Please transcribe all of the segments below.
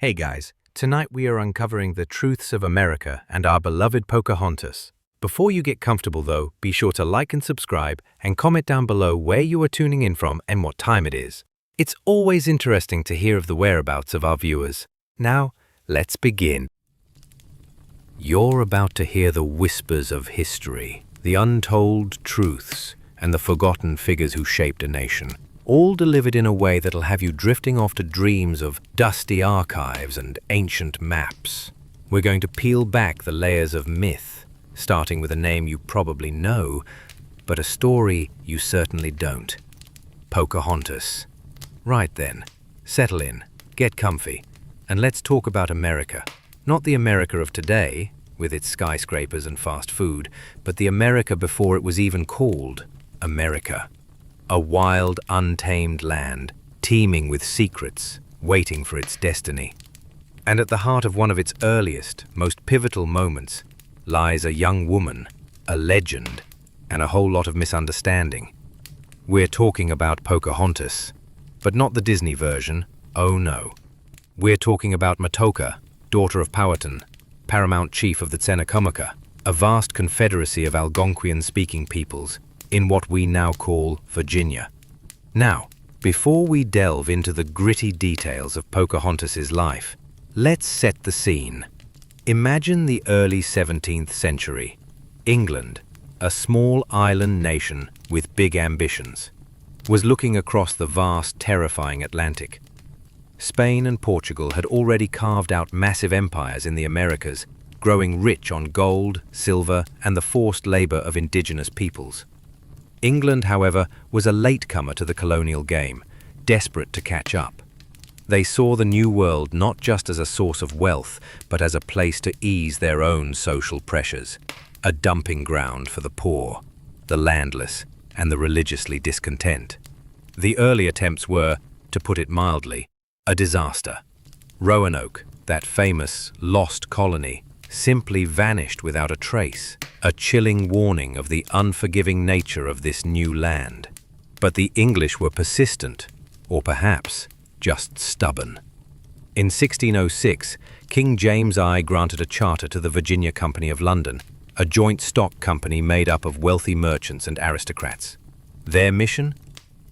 Hey guys, tonight we are uncovering the truths of America and our beloved Pocahontas. Before you get comfortable though, be sure to like and subscribe and comment down below where you are tuning in from and what time it is. It's always interesting to hear of the whereabouts of our viewers. Now, let's begin. You're about to hear the whispers of history, the untold truths, and the forgotten figures who shaped a nation. All delivered in a way that'll have you drifting off to dreams of dusty archives and ancient maps. We're going to peel back the layers of myth, starting with a name you probably know, but a story you certainly don't. Pocahontas. Right then, settle in, get comfy, and let's talk about America. Not the America of today, with its skyscrapers and fast food, but the America before it was even called America. A wild, untamed land, teeming with secrets, waiting for its destiny. And at the heart of one of its earliest, most pivotal moments, lies a young woman, a legend, and a whole lot of misunderstanding. We're talking about Pocahontas, but not the Disney version, oh no. We're talking about Matoka, daughter of Powhatan, paramount chief of the Tsenacommacah, a vast confederacy of Algonquian-speaking peoples, in what we now call Virginia. Now, before we delve into the gritty details of Pocahontas's life, let's set the scene. Imagine the early 17th century. England, a small island nation with big ambitions, was looking across the vast, terrifying Atlantic. Spain and Portugal had already carved out massive empires in the Americas, growing rich on gold, silver, and the forced labor of indigenous peoples. England, however, was a latecomer to the colonial game, desperate to catch up. They saw the New World not just as a source of wealth, but as a place to ease their own social pressures, a dumping ground for the poor, the landless, and the religiously discontent. The early attempts were, to put it mildly, a disaster. Roanoke, that famous lost colony, simply vanished without a trace, a chilling warning of the unforgiving nature of this new land. But the English were persistent, or perhaps just stubborn. In 1606, King James I granted a charter to the Virginia Company of London, a joint stock company made up of wealthy merchants and aristocrats. Their mission?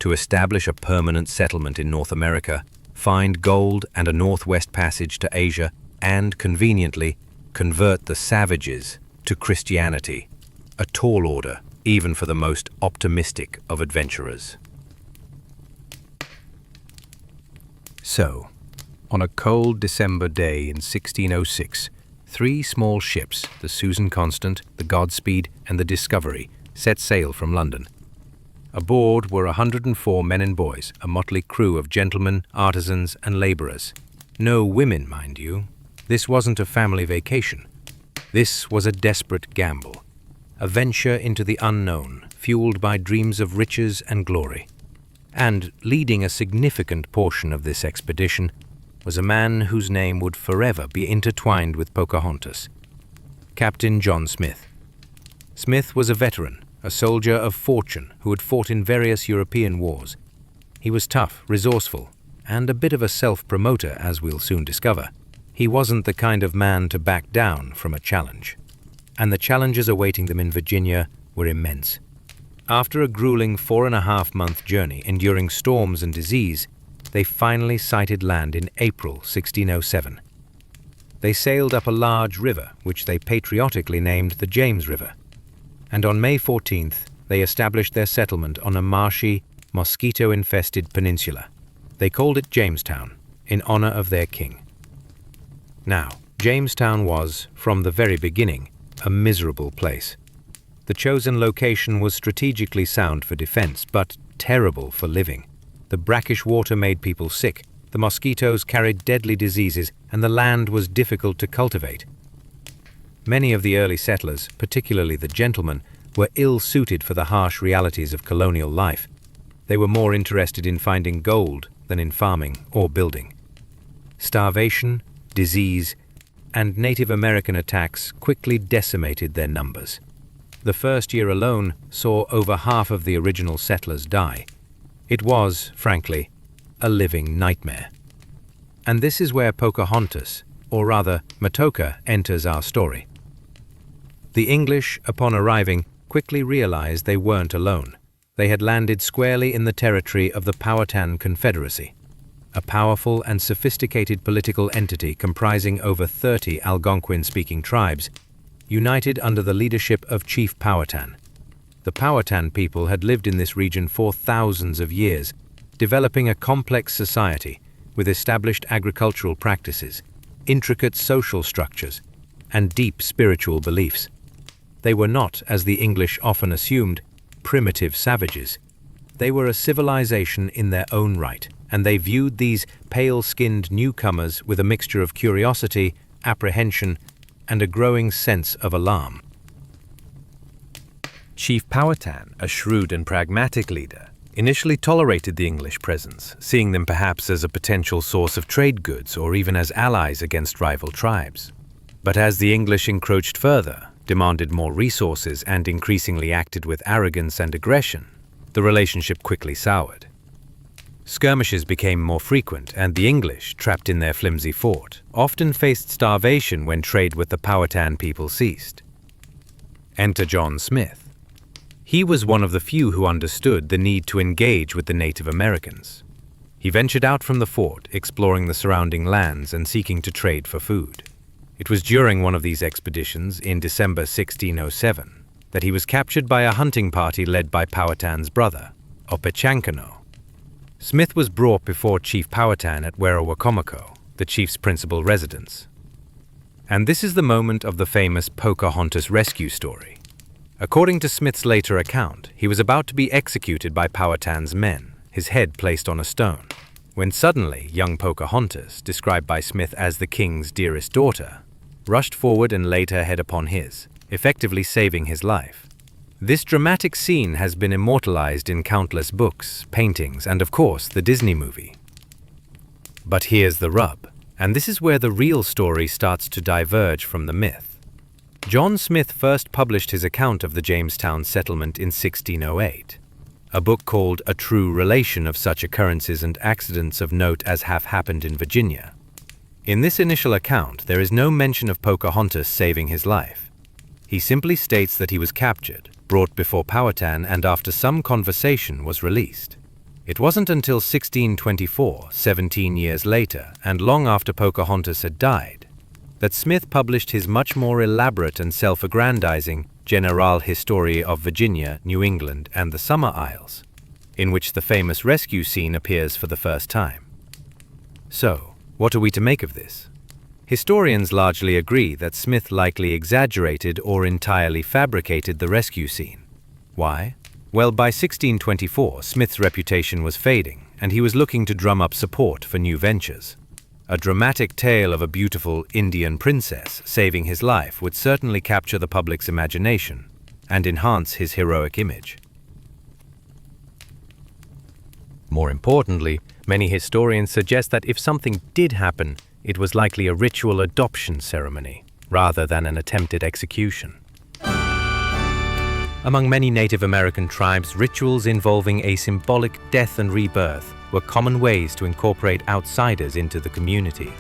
To establish a permanent settlement in North America, find gold and a northwest passage to Asia, and, conveniently, convert the savages to Christianity, a tall order even for the most optimistic of adventurers. So, on a cold December day in 1606, 3 small ships, the Susan Constant, the Godspeed, and the Discovery, set sail from London. Aboard were 104 men and boys, a motley crew of gentlemen, artisans, and laborers. No women, mind you. This wasn't a family vacation. This was a desperate gamble, a venture into the unknown, fueled by dreams of riches and glory. And leading a significant portion of this expedition was a man whose name would forever be intertwined with Pocahontas, Captain John Smith. Smith was a veteran, a soldier of fortune who had fought in various European wars. He was tough, resourceful, and a bit of a self-promoter, as we'll soon discover. He wasn't the kind of man to back down from a challenge, and the challenges awaiting them in Virginia were immense. After a grueling 4.5-month journey enduring storms and disease, they finally sighted land in April 1607. They sailed up a large river, which they patriotically named the James River, and on May 14th, they established their settlement on a marshy, mosquito-infested peninsula. They called it Jamestown, in honor of their king. Now, Jamestown was, from the very beginning, a miserable place. The chosen location was strategically sound for defense, but terrible for living. The brackish water made people sick, the mosquitoes carried deadly diseases, and the land was difficult to cultivate. Many of the early settlers, particularly the gentlemen, were ill-suited for the harsh realities of colonial life. They were more interested in finding gold than in farming or building. Starvation, disease, and Native American attacks quickly decimated their numbers. The first year alone saw over half of the original settlers die. It was, frankly, a living nightmare. And this is where Pocahontas, or rather Matoka, enters our story. The English, upon arriving, quickly realized they weren't alone. They had landed squarely in the territory of the Powhatan Confederacy, a powerful and sophisticated political entity comprising over 30 Algonquin-speaking tribes, united under the leadership of Chief Powhatan. The Powhatan people had lived in this region for thousands of years, developing a complex society with established agricultural practices, intricate social structures, and deep spiritual beliefs. They were not, as the English often assumed, primitive savages. They were a civilization in their own right, and they viewed these pale-skinned newcomers with a mixture of curiosity, apprehension, and a growing sense of alarm. Chief Powhatan, a shrewd and pragmatic leader, initially tolerated the English presence, seeing them perhaps as a potential source of trade goods or even as allies against rival tribes. But as the English encroached further, demanded more resources, and increasingly acted with arrogance and aggression, the relationship quickly soured. Skirmishes became more frequent, and the English, trapped in their flimsy fort, often faced starvation when trade with the Powhatan people ceased. Enter John Smith. He was one of the few who understood the need to engage with the Native Americans. He ventured out from the fort, exploring the surrounding lands and seeking to trade for food. It was during one of these expeditions, in December 1607, that he was captured by a hunting party led by Powhatan's brother, Opechancanough. Smith was brought before Chief Powhatan at Werowocomoco, the chief's principal residence. And this is the moment of the famous Pocahontas rescue story. According to Smith's later account, he was about to be executed by Powhatan's men, his head placed on a stone, when suddenly young Pocahontas, described by Smith as the king's dearest daughter, rushed forward and laid her head upon his, effectively saving his life. This dramatic scene has been immortalized in countless books, paintings, and of course the Disney movie. But here's the rub, and this is where the real story starts to diverge from the myth. John Smith first published his account of the Jamestown settlement in 1608, a book called A True Relation of Such Occurrences and Accidents of Note as Have Happened in Virginia. In this initial account, there is no mention of Pocahontas saving his life. He simply states that he was captured, brought before Powhatan, and after some conversation was released. It wasn't until 1624, 17 years later, and long after Pocahontas had died, that Smith published his much more elaborate and self-aggrandizing General History of Virginia, New England, and the Summer Isles, in which the famous rescue scene appears for the first time. So, what are we to make of this? Historians largely agree that Smith likely exaggerated or entirely fabricated the rescue scene. Why? Well, by 1624, Smith's reputation was fading, and he was looking to drum up support for new ventures. A dramatic tale of a beautiful Indian princess saving his life would certainly capture the public's imagination and enhance his heroic image. More importantly, many historians suggest that if something did happen, it was likely a ritual adoption ceremony, rather than an attempted execution. Among many Native American tribes, rituals involving a symbolic death and rebirth were common ways to incorporate outsiders into the community.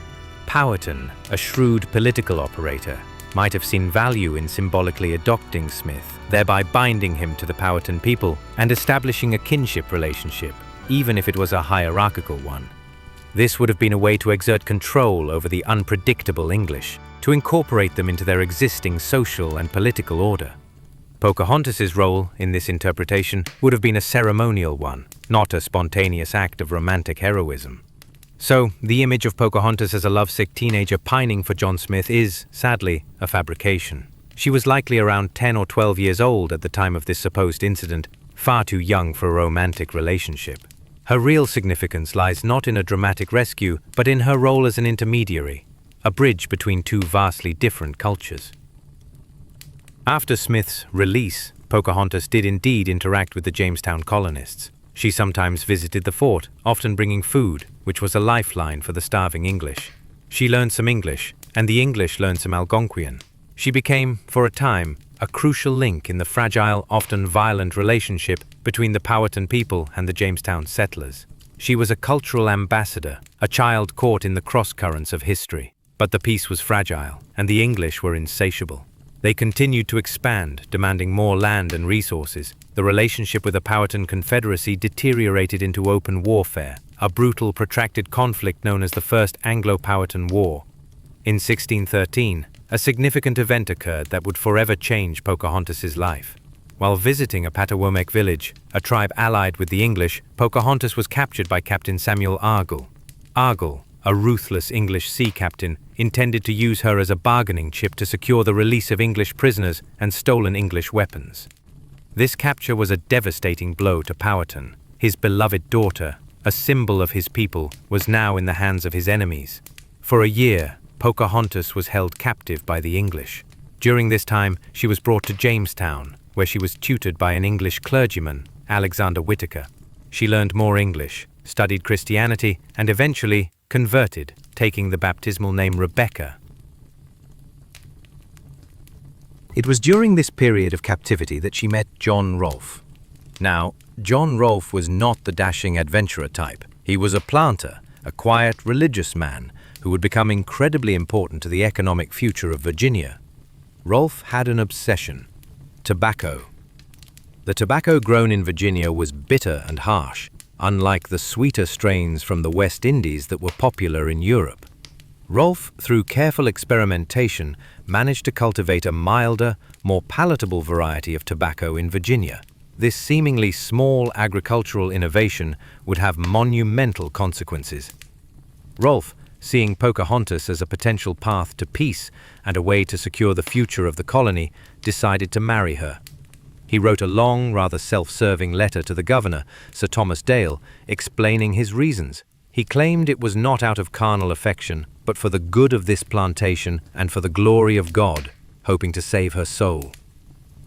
Powhatan, a shrewd political operator, might have seen value in symbolically adopting Smith, thereby binding him to the Powhatan people and establishing a kinship relationship, even if it was a hierarchical one. This would have been a way to exert control over the unpredictable English, to incorporate them into their existing social and political order. Pocahontas's role in this interpretation would have been a ceremonial one, not a spontaneous act of romantic heroism. So, the image of Pocahontas as a lovesick teenager pining for John Smith is, sadly, a fabrication. She was likely around 10 or 12 years old at the time of this supposed incident, far too young for a romantic relationship. Her real significance lies not in a dramatic rescue, but in her role as an intermediary, a bridge between two vastly different cultures. After Smith's release, Pocahontas did indeed interact with the Jamestown colonists. She sometimes visited the fort, often bringing food, which was a lifeline for the starving English. She learned some English, and the English learned some Algonquian. She became, for a time, a crucial link in the fragile, often violent relationship between the Powhatan people and the Jamestown settlers. She was a cultural ambassador, a child caught in the cross-currents of history. But the peace was fragile, and the English were insatiable. They continued to expand, demanding more land and resources. The relationship with the Powhatan Confederacy deteriorated into open warfare, a brutal, protracted conflict known as the First Anglo-Powhatan War. In 1613, a significant event occurred that would forever change Pocahontas's life. While visiting a Patawomeck village, a tribe allied with the English, Pocahontas was captured by Captain Samuel Argall. Argall, a ruthless English sea captain, intended to use her as a bargaining chip to secure the release of English prisoners and stolen English weapons. This capture was a devastating blow to Powhatan. His beloved daughter, a symbol of his people, was now in the hands of his enemies. For a year, Pocahontas was held captive by the English. During this time, she was brought to Jamestown, where she was tutored by an English clergyman, Alexander Whitaker. She learned more English, studied Christianity, and eventually converted, taking the baptismal name Rebecca. It was during this period of captivity that she met John Rolfe. Now, John Rolfe was not the dashing adventurer type. He was a planter, a quiet, religious man who would become incredibly important to the economic future of Virginia. Rolfe had an obsession: tobacco. The tobacco grown in Virginia was bitter and harsh, unlike the sweeter strains from the West Indies that were popular in Europe. Rolfe, through careful experimentation, managed to cultivate a milder, more palatable variety of tobacco in Virginia. This seemingly small agricultural innovation would have monumental consequences. Rolfe, seeing Pocahontas as a potential path to peace and a way to secure the future of the colony, decided to marry her. He wrote a long, rather self-serving letter to the governor, Sir Thomas Dale, explaining his reasons. He claimed it was not out of carnal affection, but for the good of this plantation and for the glory of God, hoping to save her soul.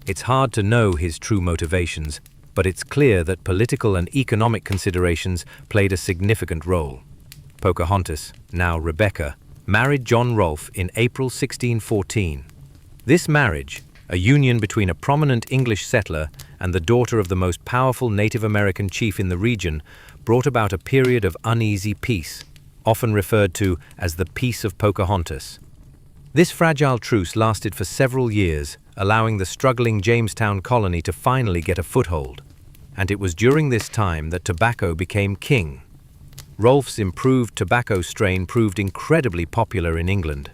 It's hard to know his true motivations, but it's clear that political and economic considerations played a significant role. Pocahontas, now Rebecca, married John Rolfe in April 1614. This marriage, a union between a prominent English settler and the daughter of the most powerful Native American chief in the region, brought about a period of uneasy peace, often referred to as the Peace of Pocahontas. This fragile truce lasted for several years, allowing the struggling Jamestown colony to finally get a foothold. And it was during this time that tobacco became king. Rolfe's improved tobacco strain proved incredibly popular in England.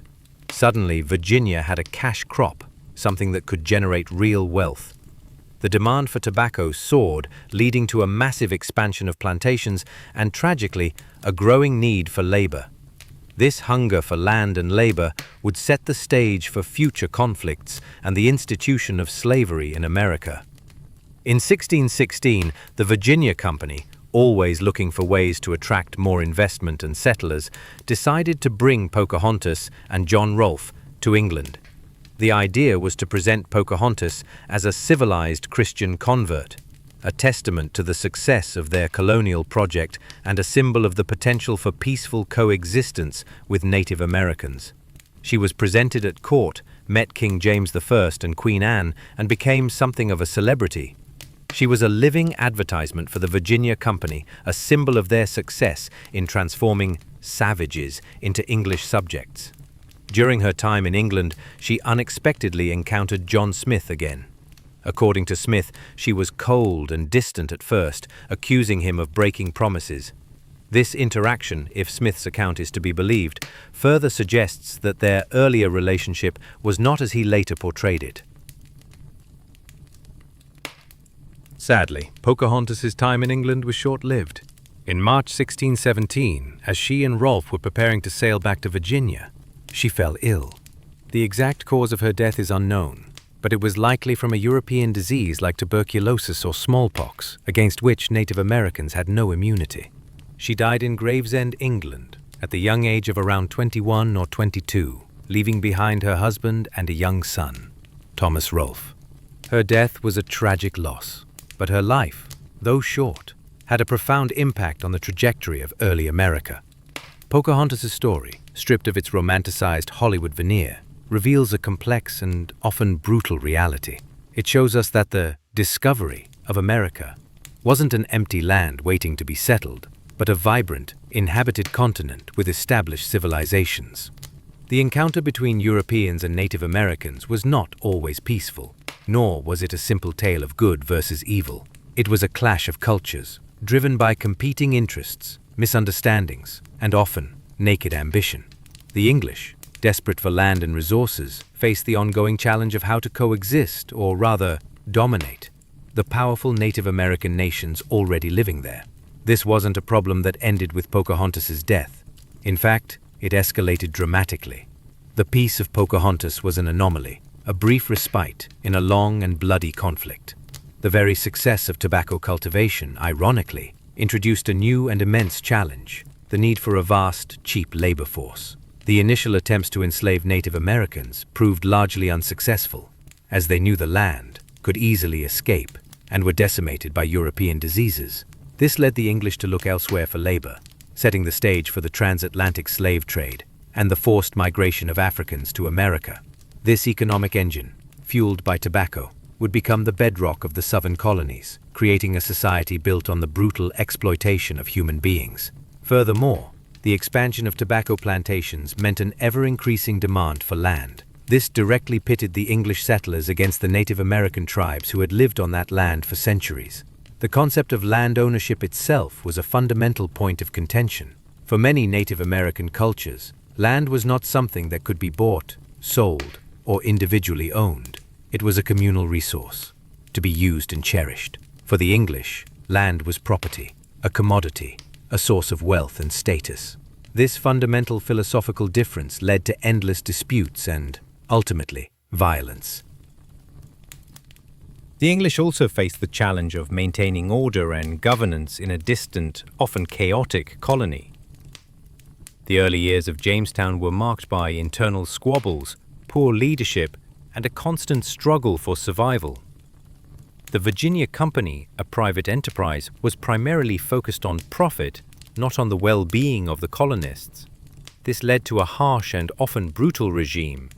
Suddenly, Virginia had a cash crop, something that could generate real wealth. The demand for tobacco soared, leading to a massive expansion of plantations and, tragically, a growing need for labor. This hunger for land and labor would set the stage for future conflicts and the institution of slavery in America. In 1616, the Virginia Company, always looking for ways to attract more investment and settlers, decided to bring Pocahontas and John Rolfe to England. The idea was to present Pocahontas as a civilized Christian convert, a testament to the success of their colonial project and a symbol of the potential for peaceful coexistence with Native Americans. She was presented at court, met King James I and Queen Anne, and became something of a celebrity. She was a living advertisement for the Virginia Company, a symbol of their success in transforming savages into English subjects. During her time in England, she unexpectedly encountered John Smith again. According to Smith, she was cold and distant at first, accusing him of breaking promises. This interaction, if Smith's account is to be believed, further suggests that their earlier relationship was not as he later portrayed it. Sadly, Pocahontas' time in England was short-lived. In March 1617, as she and Rolfe were preparing to sail back to Virginia, she fell ill. The exact cause of her death is unknown, but it was likely from a European disease like tuberculosis or smallpox, against which Native Americans had no immunity. She died in Gravesend, England, at the young age of around 21 or 22, leaving behind her husband and a young son, Thomas Rolfe. Her death was a tragic loss, but her life, though short, had a profound impact on the trajectory of early America. Pocahontas' story, stripped of its romanticized Hollywood veneer, reveals a complex and often brutal reality. It shows us that the discovery of America wasn't an empty land waiting to be settled, but a vibrant, inhabited continent with established civilizations. The encounter between Europeans and Native Americans was not always peaceful, nor was it a simple tale of good versus evil. It was a clash of cultures, driven by competing interests, misunderstandings, and often naked ambition. The English, desperate for land and resources, faced the ongoing challenge of how to coexist, or rather, dominate, the powerful Native American nations already living there. This wasn't a problem that ended with Pocahontas' death. In fact, it escalated dramatically. The Peace of Pocahontas was an anomaly, a brief respite in a long and bloody conflict. The very success of tobacco cultivation, ironically, introduced a new and immense challenge: the need for a vast, cheap labor force. The initial attempts to enslave Native Americans proved largely unsuccessful, as they knew the land could easily escape and were decimated by European diseases. This led the English to look elsewhere for labor, setting the stage for the transatlantic slave trade and the forced migration of Africans to America. This economic engine, fueled by tobacco, would become the bedrock of the southern colonies, creating a society built on the brutal exploitation of human beings. Furthermore, the expansion of tobacco plantations meant an ever-increasing demand for land. This directly pitted the English settlers against the Native American tribes who had lived on that land for centuries. The concept of land ownership itself was a fundamental point of contention. For many Native American cultures, land was not something that could be bought, sold, or individually owned. It was a communal resource, to be used and cherished. For the English, land was property, a commodity, a source of wealth and status. This fundamental philosophical difference led to endless disputes and, ultimately, violence. The English also faced the challenge of maintaining order and governance in a distant, often chaotic colony. The early years of Jamestown were marked by internal squabbles, poor leadership, and a constant struggle for survival. The Virginia Company, a private enterprise, was primarily focused on profit, not on the well-being of the colonists. This led to a harsh and often brutal regime,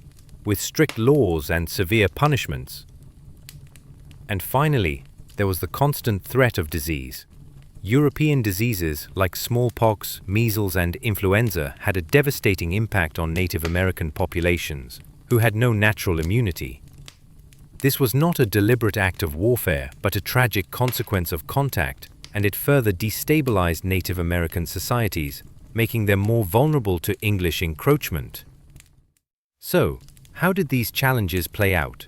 with strict laws and severe punishments. And finally, there was the constant threat of disease. European diseases like smallpox, measles, and influenza had a devastating impact on Native American populations, who had no natural immunity. This was not a deliberate act of warfare, but a tragic consequence of contact, and it further destabilized Native American societies, making them more vulnerable to English encroachment. So, how did these challenges play out?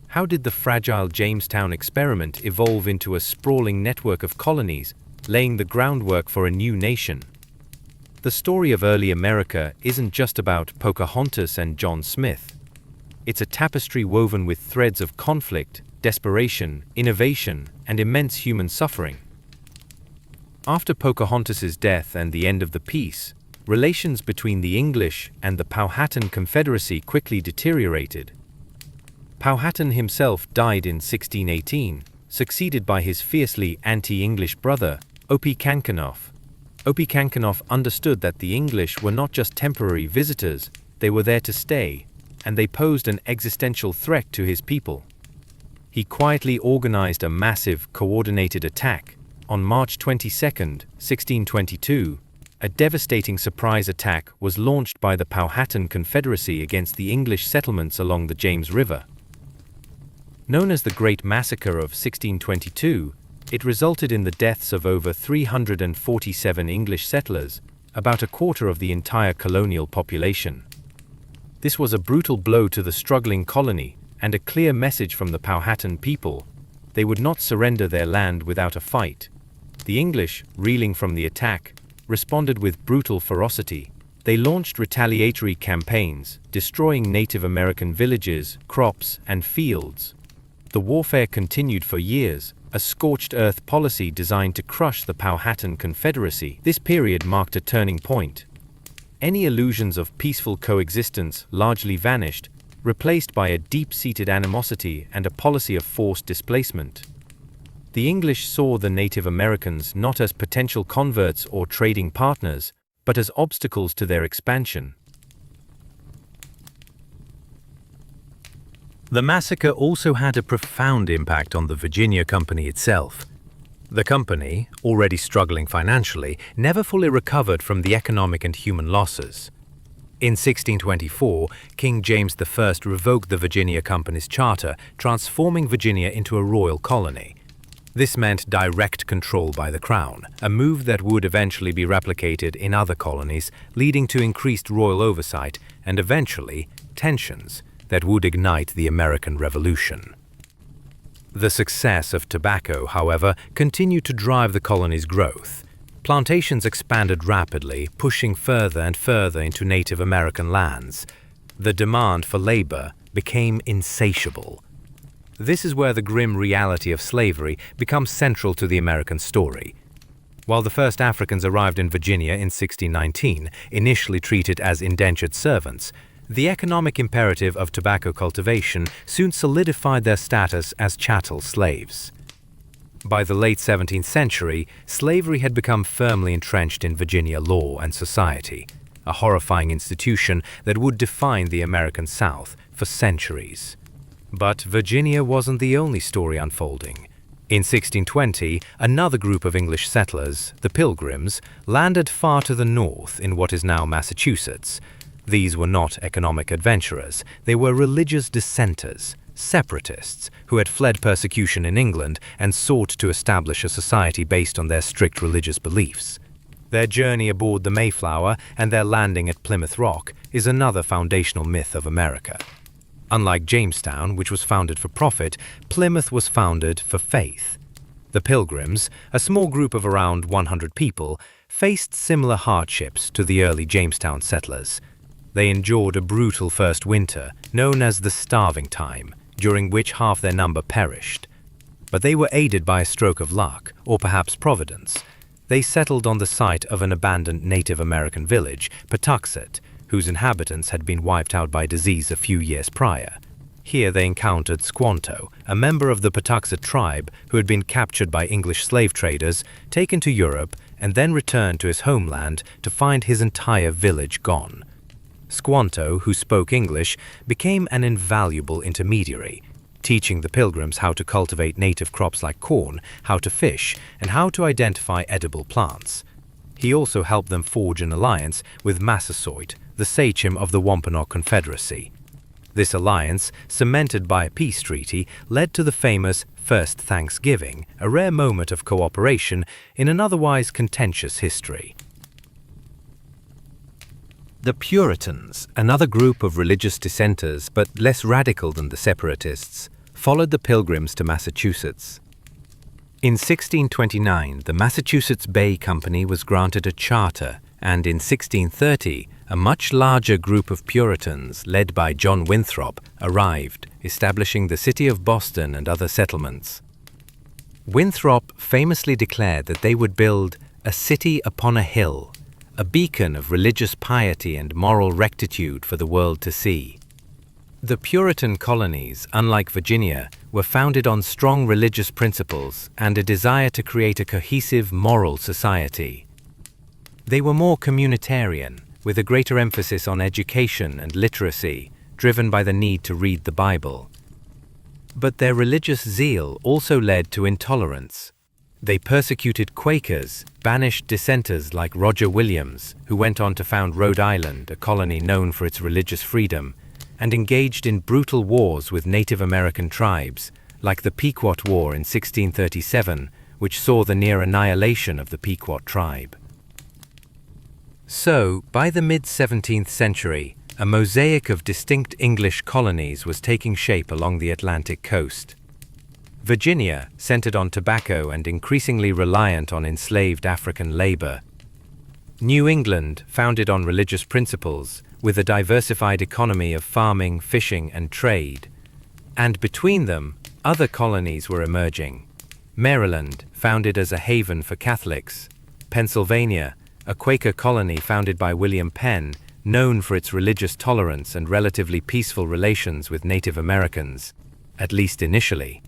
How did the fragile Jamestown experiment evolve into a sprawling network of colonies, laying the groundwork for a new nation? The story of early America isn't just about Pocahontas and John Smith. It's a tapestry woven with threads of conflict, desperation, innovation, and immense human suffering. After Pocahontas' death and the end of the peace, relations between the English and the Powhatan Confederacy quickly deteriorated. Powhatan himself died in 1618, succeeded by his fiercely anti-English brother, Opechancanough. Opechancanough understood that the English were not just temporary visitors, they were there to stay, and they posed an existential threat to his people. He quietly organized a massive, coordinated attack. On March 22, 1622, a devastating surprise attack was launched by the Powhatan Confederacy against the English settlements along the James River. Known as the Great Massacre of 1622, it resulted in the deaths of over 347 English settlers, about a quarter of the entire colonial population. This was a brutal blow to the struggling colony and a clear message from the Powhatan people: they would not surrender their land without a fight. The English, reeling from the attack, responded with brutal ferocity. They launched retaliatory campaigns, destroying Native American villages, crops, and fields. The warfare continued for years, a scorched earth policy designed to crush the Powhatan Confederacy. This period marked a turning point. Any illusions of peaceful coexistence largely vanished, replaced by a deep-seated animosity and a policy of forced displacement. The English saw the Native Americans not as potential converts or trading partners, but as obstacles to their expansion. The massacre also had a profound impact on the Virginia Company itself. The company, already struggling financially, never fully recovered from the economic and human losses. In 1624, King James I revoked the Virginia Company's charter, transforming Virginia into a royal colony. This meant direct control by the crown, a move that would eventually be replicated in other colonies, leading to increased royal oversight and eventually tensions that would ignite the American Revolution. The success of tobacco, however, continued to drive the colony's growth. Plantations expanded rapidly, pushing further and further into Native American lands. The demand for labor became insatiable. This is where the grim reality of slavery becomes central to the American story. While the first Africans arrived in Virginia in 1619, initially treated as indentured servants, the economic imperative of tobacco cultivation soon solidified their status as chattel slaves. By the late 17th century, slavery had become firmly entrenched in Virginia law and society, a horrifying institution that would define the American South for centuries. But Virginia wasn't the only story unfolding. In 1620, another group of English settlers, the Pilgrims, landed far to the north in what is now Massachusetts. These were not economic adventurers, they were religious dissenters, separatists who had fled persecution in England and sought to establish a society based on their strict religious beliefs. Their journey aboard the Mayflower and their landing at Plymouth Rock is another foundational myth of America. Unlike Jamestown, which was founded for profit, Plymouth was founded for faith. The Pilgrims, a small group of around 100 people, faced similar hardships to the early Jamestown settlers. They endured a brutal first winter, known as the Starving Time, during which half their number perished. But they were aided by a stroke of luck, or perhaps providence. They settled on the site of an abandoned Native American village, Patuxet, whose inhabitants had been wiped out by disease a few years prior. Here they encountered Squanto, a member of the Patuxet tribe who had been captured by English slave traders, taken to Europe, and then returned to his homeland to find his entire village gone. Squanto, who spoke English, became an invaluable intermediary, teaching the Pilgrims how to cultivate native crops like corn, how to fish, and how to identify edible plants. He also helped them forge an alliance with Massasoit, the sachem of the Wampanoag Confederacy. This alliance, cemented by a peace treaty, led to the famous First Thanksgiving, a rare moment of cooperation in an otherwise contentious history. The Puritans, another group of religious dissenters but less radical than the Separatists, followed the Pilgrims to Massachusetts. In 1629, the Massachusetts Bay Company was granted a charter, and in 1630, a much larger group of Puritans, led by John Winthrop, arrived, establishing the city of Boston and other settlements. Winthrop famously declared that they would build a city upon a hill, a beacon of religious piety and moral rectitude for the world to see. The Puritan colonies, unlike Virginia, were founded on strong religious principles and a desire to create a cohesive moral society. They were more communitarian, with a greater emphasis on education and literacy, driven by the need to read the Bible. But their religious zeal also led to intolerance. They persecuted Quakers, banished dissenters like Roger Williams, who went on to found Rhode Island, a colony known for its religious freedom, and engaged in brutal wars with Native American tribes, like the Pequot War in 1637, which saw the near annihilation of the Pequot tribe. So, by the mid-17th century, a mosaic of distinct English colonies was taking shape along the Atlantic coast. Virginia, centered on tobacco and increasingly reliant on enslaved African labor. New England, founded on religious principles, with a diversified economy of farming, fishing, and trade. And between them, other colonies were emerging. Maryland, founded as a haven for Catholics. Pennsylvania, a Quaker colony founded by William Penn, known for its religious tolerance and relatively peaceful relations with Native Americans, at least initially.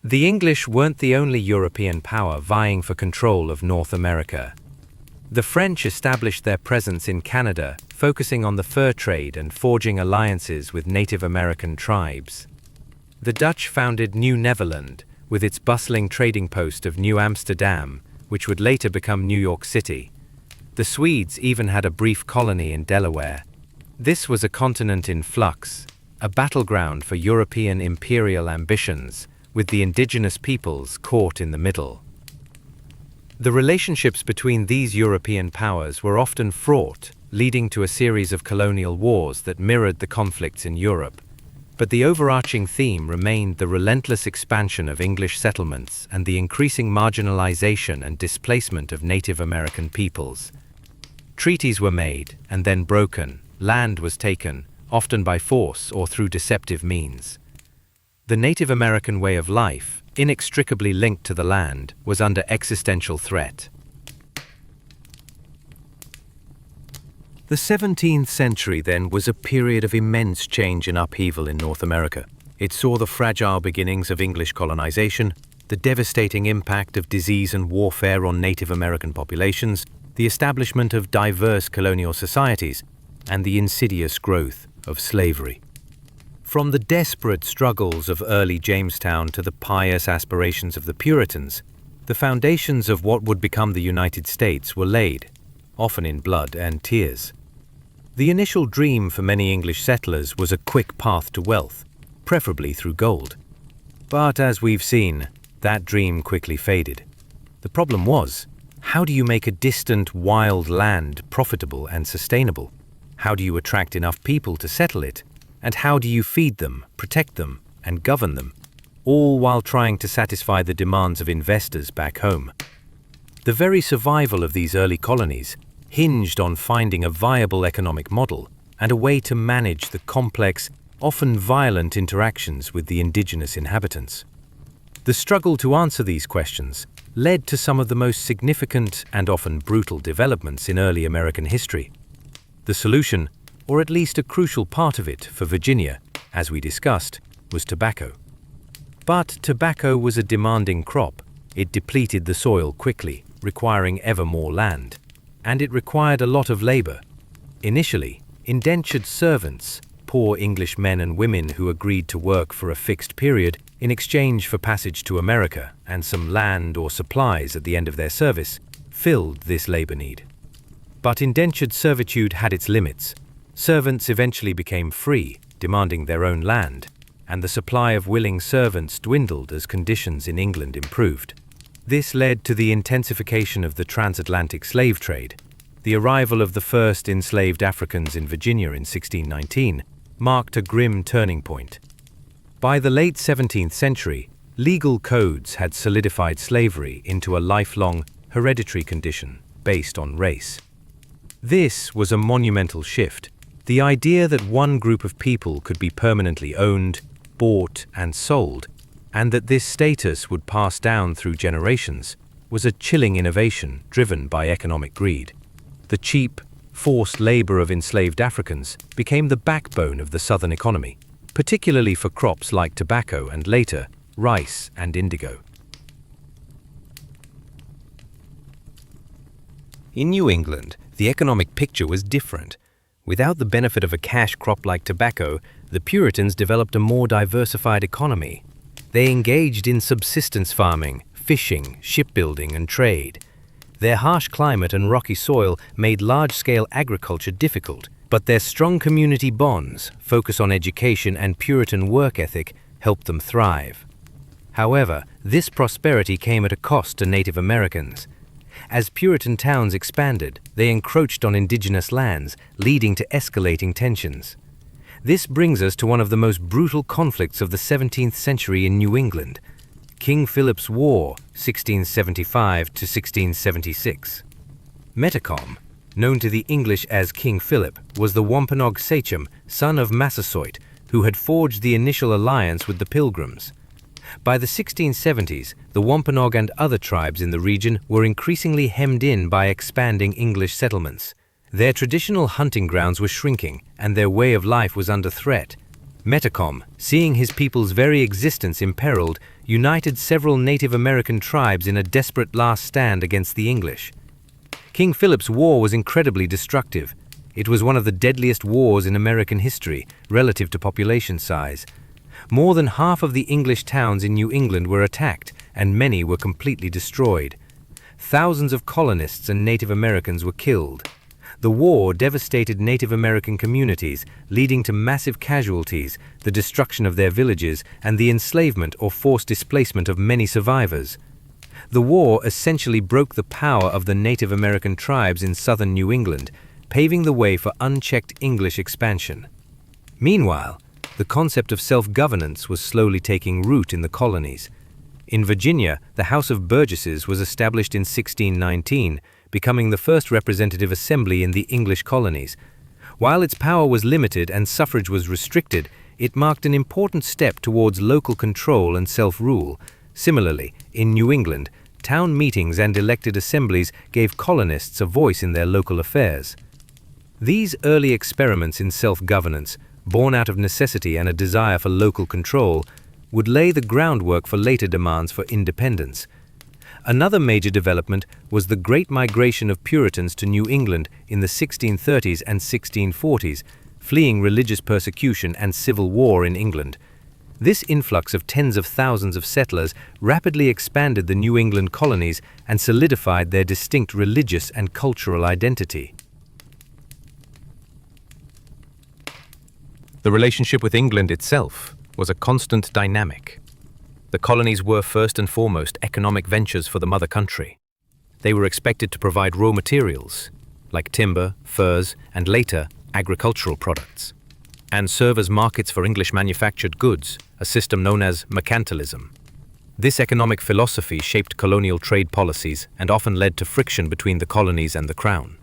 The English weren't the only European power vying for control of North America. The French established their presence in Canada, focusing on the fur trade and forging alliances with Native American tribes. The Dutch founded New Netherland, with its bustling trading post of New Amsterdam, which would later become New York City. The Swedes even had a brief colony in Delaware. This was a continent in flux, a battleground for European imperial ambitions, with the indigenous peoples caught in the middle. The relationships between these European powers were often fraught, leading to a series of colonial wars that mirrored the conflicts in Europe. But the overarching theme remained the relentless expansion of English settlements and the increasing marginalization and displacement of Native American peoples. Treaties were made and then broken, land was taken, often by force or through deceptive means. The Native American way of life, inextricably linked to the land, was under existential threat. The 17th century, then, was a period of immense change and upheaval in North America. It saw the fragile beginnings of English colonization, the devastating impact of disease and warfare on Native American populations, the establishment of diverse colonial societies, and the insidious growth of slavery. From the desperate struggles of early Jamestown to the pious aspirations of the Puritans, the foundations of what would become the United States were laid, often in blood and tears. The initial dream for many English settlers was a quick path to wealth, preferably through gold. But as we've seen, that dream quickly faded. The problem was, how do you make a distant, wild land profitable and sustainable? How do you attract enough people to settle it? And how do you feed them, protect them, and govern them, all while trying to satisfy the demands of investors back home? The very survival of these early colonies hinged on finding a viable economic model and a way to manage the complex, often violent interactions with the indigenous inhabitants. The struggle to answer these questions led to some of the most significant and often brutal developments in early American history. The solution, or at least a crucial part of it for Virginia, as we discussed, was tobacco. But tobacco was a demanding crop. It depleted the soil quickly, requiring ever more land. And it required a lot of labor. Initially, indentured servants, poor English men and women who agreed to work for a fixed period in exchange for passage to America and some land or supplies at the end of their service, filled this labor need. But indentured servitude had its limits. Servants eventually became free, demanding their own land, and the supply of willing servants dwindled as conditions in England improved. This led to the intensification of the transatlantic slave trade. The arrival of the first enslaved Africans in Virginia in 1619 marked a grim turning point. By the late 17th century, legal codes had solidified slavery into a lifelong, hereditary condition based on race. This was a monumental shift. The idea that one group of people could be permanently owned, bought, and sold, and that this status would pass down through generations, was a chilling innovation driven by economic greed. The cheap, forced labor of enslaved Africans became the backbone of the Southern economy, particularly for crops like tobacco and later, rice and indigo. In New England, the economic picture was different. Without the benefit of a cash crop like tobacco, the Puritans developed a more diversified economy. They engaged in subsistence farming, fishing, shipbuilding, and trade. Their harsh climate and rocky soil made large-scale agriculture difficult, but their strong community bonds, focus on education, and Puritan work ethic helped them thrive. However, this prosperity came at a cost to Native Americans. As Puritan towns expanded, they encroached on indigenous lands, leading to escalating tensions. This brings us to one of the most brutal conflicts of the 17th century in New England, King Philip's War, 1675 to 1676. Metacom, known to the English as King Philip, was the Wampanoag sachem, son of Massasoit, who had forged the initial alliance with the Pilgrims. By the 1670s, the Wampanoag and other tribes in the region were increasingly hemmed in by expanding English settlements. Their traditional hunting grounds were shrinking, and their way of life was under threat. Metacom, seeing his people's very existence imperiled, united several Native American tribes in a desperate last stand against the English. King Philip's War was incredibly destructive. It was one of the deadliest wars in American history, relative to population size. More than half of the English towns in New England were attacked, and many were completely destroyed. Thousands of colonists and Native Americans were killed. The war devastated Native American communities, leading to massive casualties, the destruction of their villages, and the enslavement or forced displacement of many survivors. The war essentially broke the power of the Native American tribes in southern New England, paving the way for unchecked English expansion. Meanwhile, the concept of self-governance was slowly taking root in the colonies. In Virginia, the House of Burgesses was established in 1619, becoming the first representative assembly in the English colonies. While its power was limited and suffrage was restricted, it marked an important step towards local control and self-rule. Similarly, in New England, town meetings and elected assemblies gave colonists a voice in their local affairs. These early experiments in self-governance, born out of necessity and a desire for local control, would lay the groundwork for later demands for independence. Another major development was the Great Migration of Puritans to New England in the 1630s and 1640s, fleeing religious persecution and civil war in England. This influx of tens of thousands of settlers rapidly expanded the New England colonies and solidified their distinct religious and cultural identity. The relationship with England itself was a constant dynamic. The colonies were first and foremost economic ventures for the mother country. They were expected to provide raw materials, like timber, furs, and later, agricultural products, and serve as markets for English manufactured goods, a system known as mercantilism. This economic philosophy shaped colonial trade policies and often led to friction between the colonies and the Crown.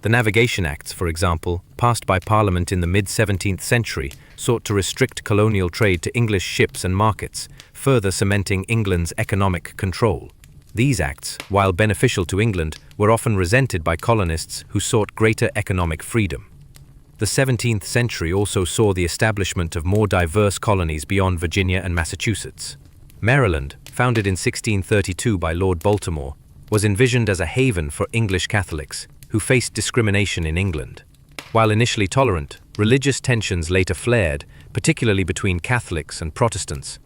The Navigation Acts, for example, passed by Parliament in the mid-17th century, sought to restrict colonial trade to English ships and markets, further cementing England's economic control. These acts, while beneficial to England, were often resented by colonists who sought greater economic freedom. The 17th century also saw the establishment of more diverse colonies beyond Virginia and Massachusetts. Maryland, founded in 1632 by Lord Baltimore, was envisioned as a haven for English Catholics who faced discrimination in England. While initially tolerant, religious tensions later flared, particularly between Catholics and Protestants.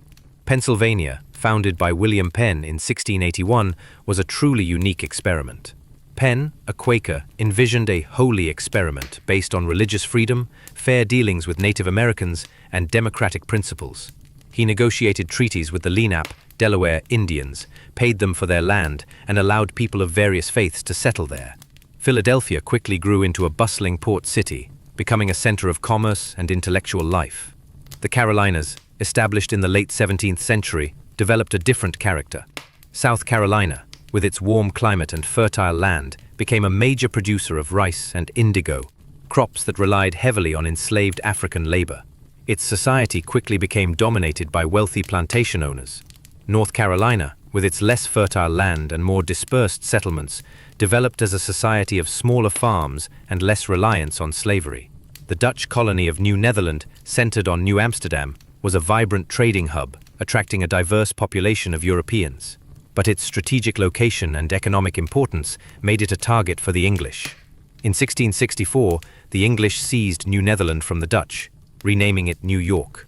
Pennsylvania, founded by William Penn in 1681, was a truly unique experiment. Penn, a Quaker, envisioned a holy experiment based on religious freedom, fair dealings with Native Americans, and democratic principles. He negotiated treaties with the Lenape, Delaware Indians, paid them for their land, and allowed people of various faiths to settle there. Philadelphia quickly grew into a bustling port city, becoming a center of commerce and intellectual life. The Carolinas, established in the late 17th century, developed a different character. South Carolina, with its warm climate and fertile land, became a major producer of rice and indigo, crops that relied heavily on enslaved African labor. Its society quickly became dominated by wealthy plantation owners. North Carolina, with its less fertile land and more dispersed settlements, developed as a society of smaller farms and less reliance on slavery. The Dutch colony of New Netherland, centered on New Amsterdam, was a vibrant trading hub, attracting a diverse population of Europeans. But its strategic location and economic importance made it a target for the English. In 1664, the English seized New Netherland from the Dutch, renaming it New York.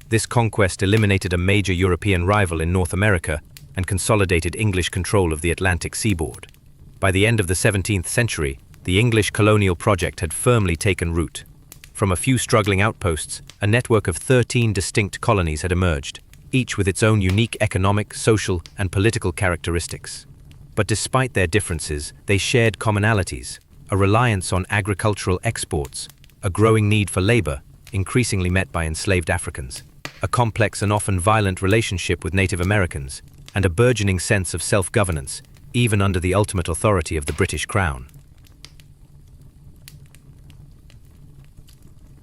This conquest eliminated a major European rival in North America and consolidated English control of the Atlantic seaboard. By the end of the 17th century, the English colonial project had firmly taken root. From a few struggling outposts, a network of 13 distinct colonies had emerged, each with its own unique economic, social, and political characteristics. But despite their differences, they shared commonalities: a reliance on agricultural exports, a growing need for labor, increasingly met by enslaved Africans, a complex and often violent relationship with Native Americans, and a burgeoning sense of self-governance, even under the ultimate authority of the British Crown.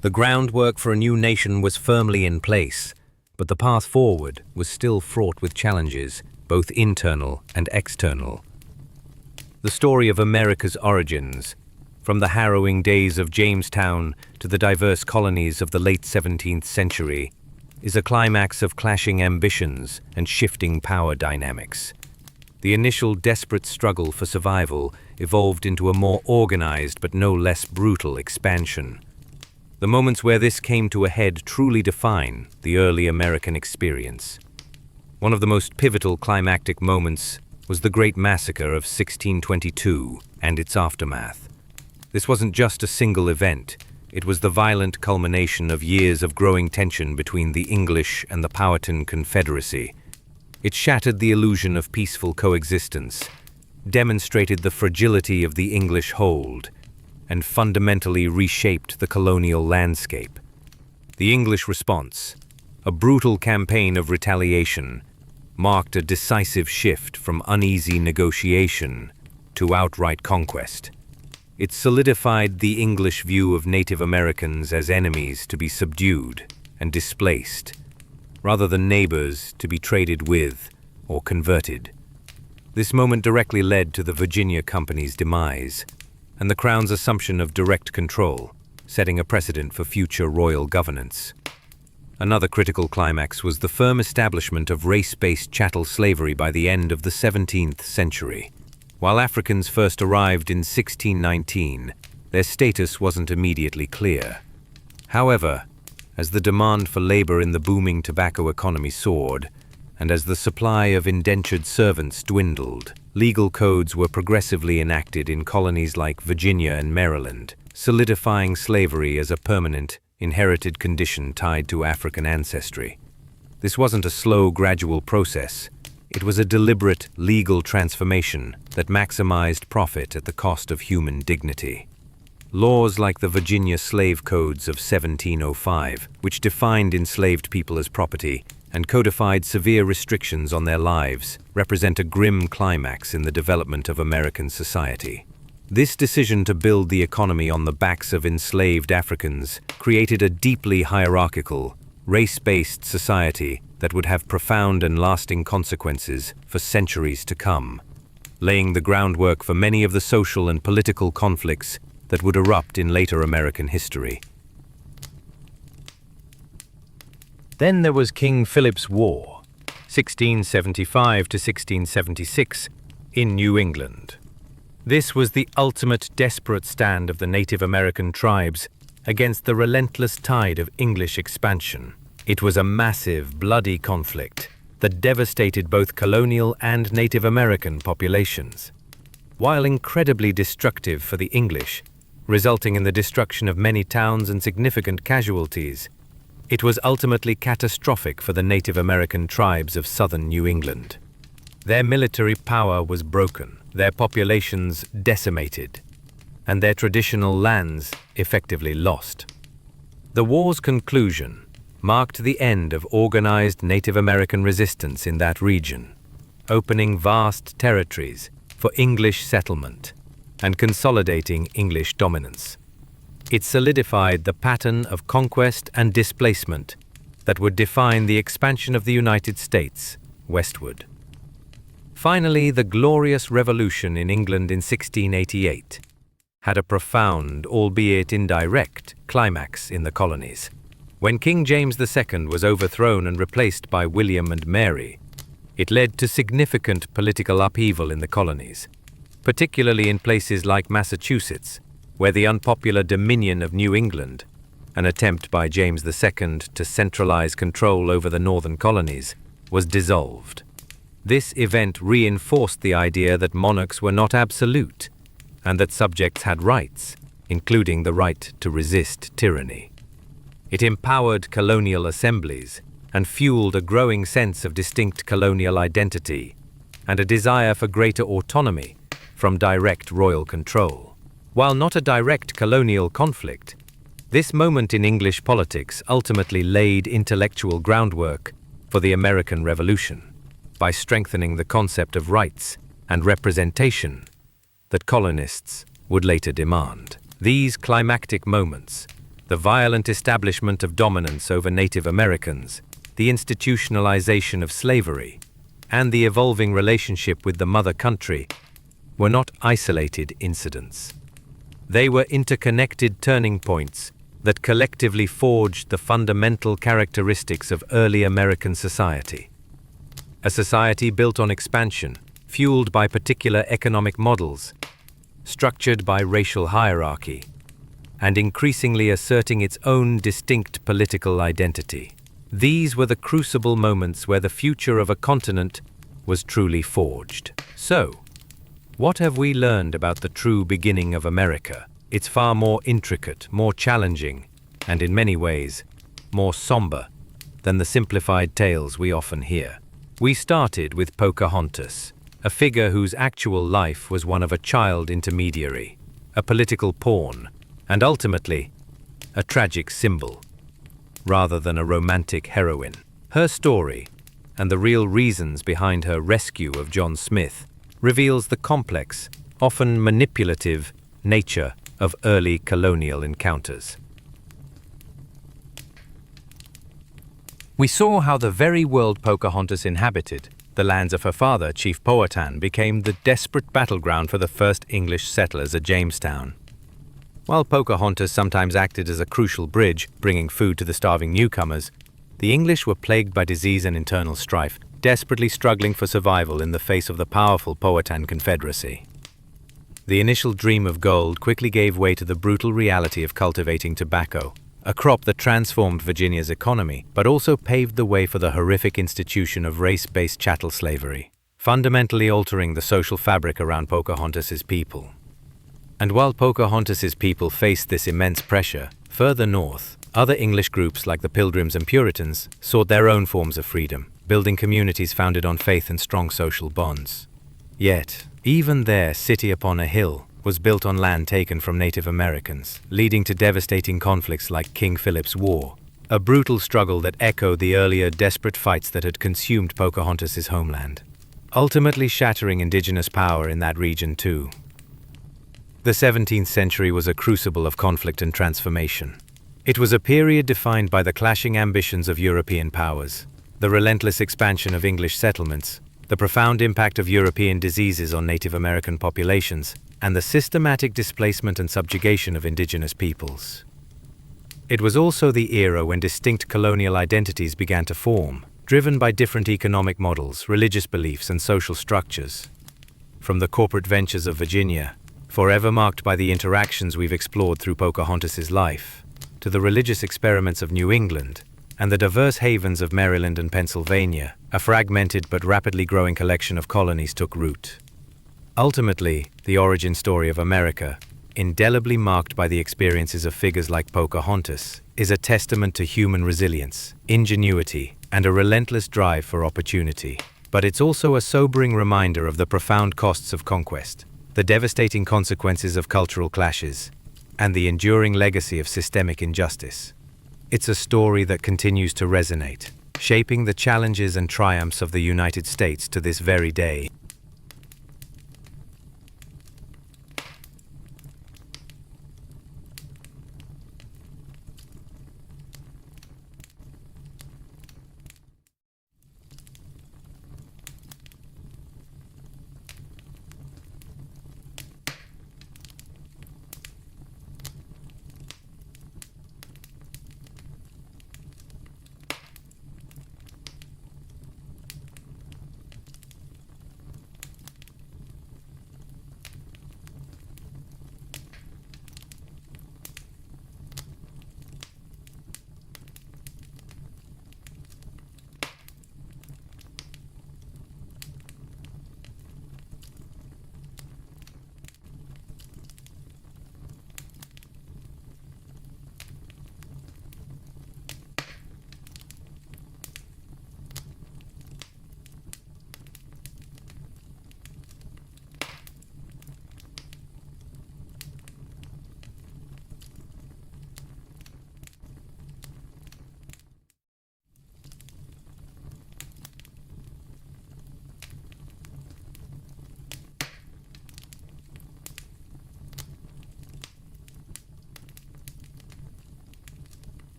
The groundwork for a new nation was firmly in place, but the path forward was still fraught with challenges, both internal and external. The story of America's origins, from the harrowing days of Jamestown to the diverse colonies of the late 17th century, is a climax of clashing ambitions and shifting power dynamics. The initial desperate struggle for survival evolved into a more organized but no less brutal expansion. The moments where this came to a head truly define the early American experience. One of the most pivotal climactic moments was the Great Massacre of 1622 and its aftermath. This wasn't just a single event, it was the violent culmination of years of growing tension between the English and the Powhatan Confederacy. It shattered the illusion of peaceful coexistence, demonstrated the fragility of the English hold, and fundamentally reshaped the colonial landscape. The English response, a brutal campaign of retaliation, marked a decisive shift from uneasy negotiation to outright conquest. It solidified the English view of Native Americans as enemies to be subdued and displaced, rather than neighbors to be traded with or converted. This moment directly led to the Virginia Company's demise and the Crown's assumption of direct control, setting a precedent for future royal governance. Another critical climax was the firm establishment of race-based chattel slavery by the end of the 17th century. While Africans first arrived in 1619, their status wasn't immediately clear. However, as the demand for labor in the booming tobacco economy soared, and as the supply of indentured servants dwindled, legal codes were progressively enacted in colonies like Virginia and Maryland, solidifying slavery as a permanent, inherited condition tied to African ancestry. This wasn't a slow, gradual process. It was a deliberate, legal transformation that maximized profit at the cost of human dignity. Laws like the Virginia Slave Codes of 1705, which defined enslaved people as property and codified severe restrictions on their lives, represent a grim climax in the development of American society. This decision to build the economy on the backs of enslaved Africans created a deeply hierarchical, race-based society that would have profound and lasting consequences for centuries to come, laying the groundwork for many of the social and political conflicts that would erupt in later American history. Then there was King Philip's War, 1675 to 1676, in New England. This was the ultimate desperate stand of the Native American tribes against the relentless tide of English expansion. It was a massive, bloody conflict that devastated both colonial and Native American populations. While incredibly destructive for the English, resulting in the destruction of many towns and significant casualties, it was ultimately catastrophic for the Native American tribes of southern New England. Their military power was broken, their populations decimated, and their traditional lands effectively lost. The war's conclusion marked the end of organized Native American resistance in that region, opening vast territories for English settlement and consolidating English dominance. It solidified the pattern of conquest and displacement that would define the expansion of the United States westward. Finally, the Glorious Revolution in England in 1688 had a profound, albeit indirect, climax in the colonies. When King James II was overthrown and replaced by William and Mary, it led to significant political upheaval in the colonies, particularly in places like Massachusetts, where the unpopular Dominion of New England, an attempt by James II to centralize control over the northern colonies, was dissolved. This event reinforced the idea that monarchs were not absolute, and that subjects had rights, including the right to resist tyranny. It empowered colonial assemblies and fueled a growing sense of distinct colonial identity and a desire for greater autonomy from direct royal control. While not a direct colonial conflict, this moment in English politics ultimately laid intellectual groundwork for the American Revolution by strengthening the concept of rights and representation that colonists would later demand. These climactic moments, the violent establishment of dominance over Native Americans, the institutionalization of slavery, and the evolving relationship with the mother country, were not isolated incidents. They were interconnected turning points that collectively forged the fundamental characteristics of early American society. A society built on expansion, fueled by particular economic models, structured by racial hierarchy, and increasingly asserting its own distinct political identity. These were the crucible moments where the future of a continent was truly forged. So, what have we learned about the true beginning of America? It's far more intricate, more challenging, and in many ways, more somber than the simplified tales we often hear. We started with Pocahontas, a figure whose actual life was one of a child intermediary, a political pawn, and ultimately, a tragic symbol, rather than a romantic heroine. Her story, and the real reasons behind her rescue of John Smith, reveals the complex, often manipulative, nature of early colonial encounters. We saw how the very world Pocahontas inhabited, the lands of her father, Chief Powhatan, became the desperate battleground for the first English settlers at Jamestown. While Pocahontas sometimes acted as a crucial bridge, bringing food to the starving newcomers, the English were plagued by disease and internal strife, desperately struggling for survival in the face of the powerful Powhatan Confederacy. The initial dream of gold quickly gave way to the brutal reality of cultivating tobacco, a crop that transformed Virginia's economy, but also paved the way for the horrific institution of race-based chattel slavery, fundamentally altering the social fabric around Pocahontas's people. And while Pocahontas's people faced this immense pressure, further north, other English groups like the Pilgrims and Puritans sought their own forms of freedom, building communities founded on faith and strong social bonds. Yet, even their city upon a hill was built on land taken from Native Americans, leading to devastating conflicts like King Philip's War, a brutal struggle that echoed the earlier desperate fights that had consumed Pocahontas's homeland, ultimately shattering indigenous power in that region too. The 17th century was a crucible of conflict and transformation. It was a period defined by the clashing ambitions of European powers, the relentless expansion of English settlements, the profound impact of European diseases on Native American populations, and the systematic displacement and subjugation of indigenous peoples. It was also the era when distinct colonial identities began to form, driven by different economic models, religious beliefs, and social structures. From the corporate ventures of Virginia, forever marked by the interactions we've explored through Pocahontas's life, to the religious experiments of New England, and the diverse havens of Maryland and Pennsylvania, a fragmented but rapidly growing collection of colonies took root. Ultimately, the origin story of America, indelibly marked by the experiences of figures like Pocahontas, is a testament to human resilience, ingenuity, and a relentless drive for opportunity. But it's also a sobering reminder of the profound costs of conquest, the devastating consequences of cultural clashes, and the enduring legacy of systemic injustice. It's a story that continues to resonate, shaping the challenges and triumphs of the United States to this very day.